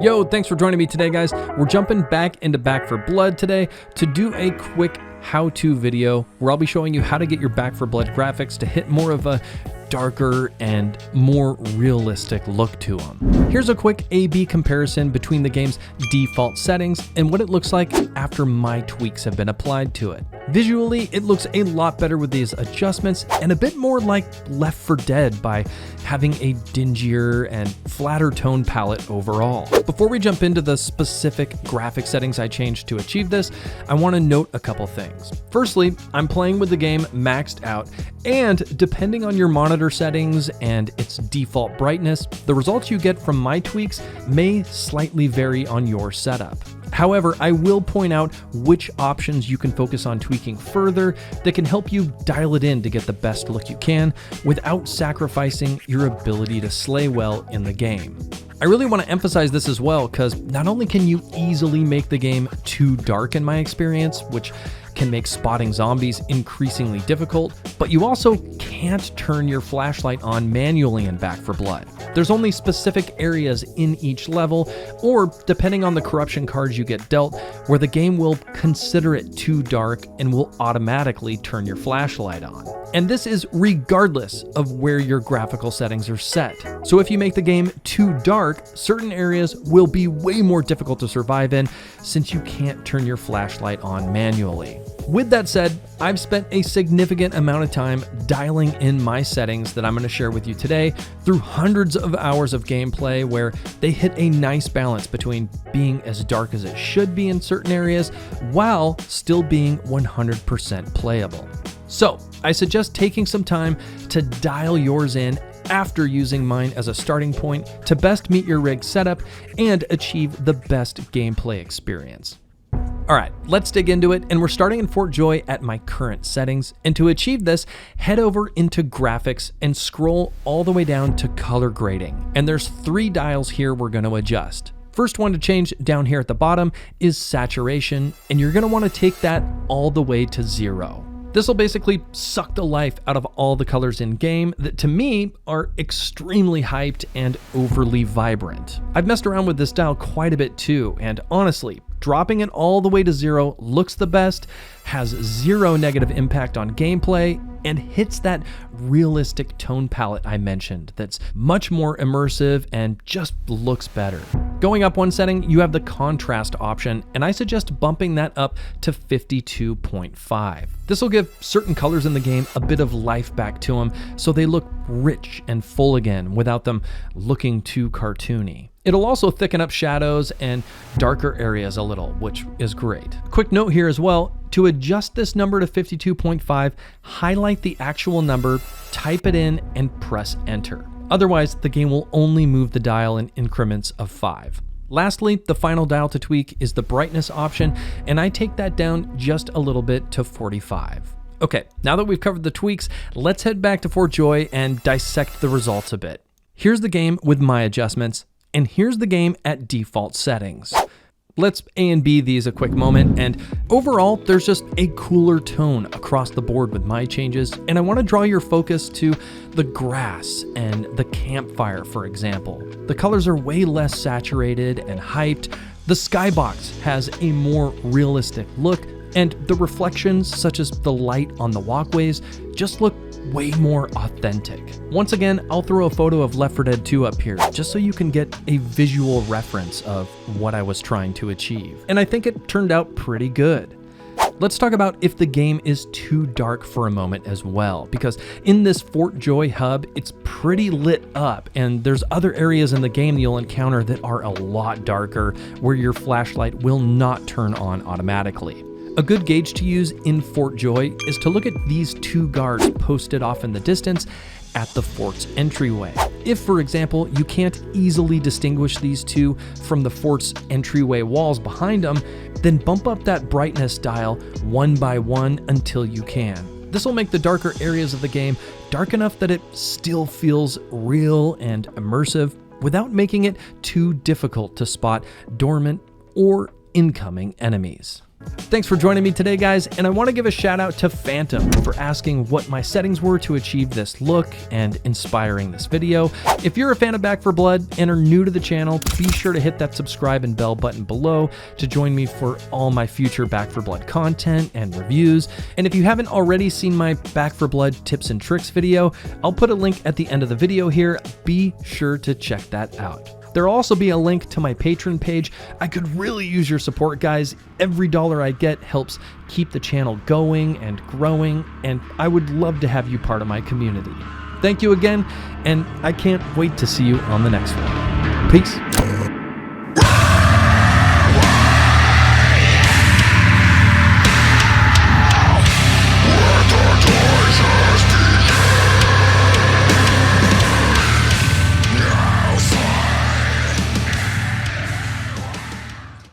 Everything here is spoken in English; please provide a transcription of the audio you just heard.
Yo, thanks for joining me today, guys. We're jumping back into Back 4 Blood today to do a quick how-to video where I'll be showing you how to get your Back 4 Blood graphics to hit more of a darker and more realistic look to them. Here's a quick A/B comparison between the game's default settings and what it looks like after my tweaks have been applied to it. Visually, it looks a lot better with these adjustments and a bit more like Left 4 Dead by having a dingier and flatter tone palette overall. Before we jump into the specific graphic settings I changed to achieve this, I want to note a couple things. Firstly, I'm playing with the game maxed out, and depending on your monitor settings and its default brightness, the results you get from my tweaks may slightly vary on your setup. However, I will point out which options you can focus on tweaking further that can help you dial it in to get the best look you can without sacrificing your ability to slay well in the game. I really want to emphasize this as well, because not only can you easily make the game too dark in my experience, which can make spotting zombies increasingly difficult, but you also can't turn your flashlight on manually in Back 4 Blood. There's only specific areas in each level, or depending on the corruption cards you get dealt, where the game will consider it too dark and will automatically turn your flashlight on. And this is regardless of where your graphical settings are set. So if you make the game too dark, certain areas will be way more difficult to survive in since you can't turn your flashlight on manually. With that said, I've spent a significant amount of time dialing in my settings that I'm going to share with you today through hundreds of hours of gameplay where they hit a nice balance between being as dark as it should be in certain areas while still being 100% playable. So I suggest taking some time to dial yours in after using mine as a starting point to best meet your rig setup and achieve the best gameplay experience. All right, let's dig into it, and we're starting in Fort Joy at my current settings, and to achieve this, head over into graphics and scroll all the way down to color grading, and there's 3 dials here we're going to adjust. First one to change down here at the bottom is saturation, and you're going to want to take that all the way to 0. This will basically suck the life out of all the colors in game that to me are extremely hyped and overly vibrant. I've messed around with this dial quite a bit too, and honestly, dropping it all the way to 0 looks the best, has 0 negative impact on gameplay, and hits that realistic tone palette I mentioned that's much more immersive and just looks better. Going up one setting, you have the contrast option, and I suggest bumping that up to 52.5. This will give certain colors in the game a bit of life back to them so they look rich and full again without them looking too cartoony. It'll also thicken up shadows and darker areas a little, which is great. Quick note here as well, to adjust this number to 52.5, highlight the actual number, type it in, and press enter. Otherwise, the game will only move the dial in increments of 5. Lastly, the final dial to tweak is the brightness option, and I take that down just a little bit to 45. Okay, now that we've covered the tweaks, let's head back to Fort Joy and dissect the results a bit. Here's the game with my adjustments, and here's the game at default settings. Let's A and B these a quick moment, and overall, there's just a cooler tone across the board with my changes, and I want to draw your focus to the grass and the campfire, for example. The colors are way less saturated and hyped, the skybox has a more realistic look, and the reflections, such as the light on the walkways, just look way more authentic. Once again, I'll throw a photo of Left 4 Dead 2 up here just so you can get a visual reference of what I was trying to achieve. And I think it turned out pretty good. Let's talk about if the game is too dark for a moment as well, because in this Fort Joy hub, it's pretty lit up, and there's other areas in the game you'll encounter that are a lot darker, where your flashlight will not turn on automatically. A good gauge to use in Fort Joy is to look at these 2 guards posted off in the distance at the fort's entryway. If, for example, you can't easily distinguish these 2 from the fort's entryway walls behind them, then bump up that brightness dial one by one until you can. This will make the darker areas of the game dark enough that it still feels real and immersive without making it too difficult to spot dormant or incoming enemies. Thanks for joining me today, guys, and I want to give a shout out to Phantom for asking what my settings were to achieve this look and inspiring this video. If you're a fan of Back 4 Blood and are new to the channel, be sure to hit that subscribe and bell button below to join me for all my future Back 4 Blood content and reviews. And if you haven't already seen my Back 4 Blood tips and tricks video, I'll put a link at the end of the video here. Be sure to check that out. There'll also be a link to my Patreon page. I could really use your support, guys. Every dollar I get helps keep the channel going and growing, and I would love to have you part of my community. Thank you again, and I can't wait to see you on the next one. Peace.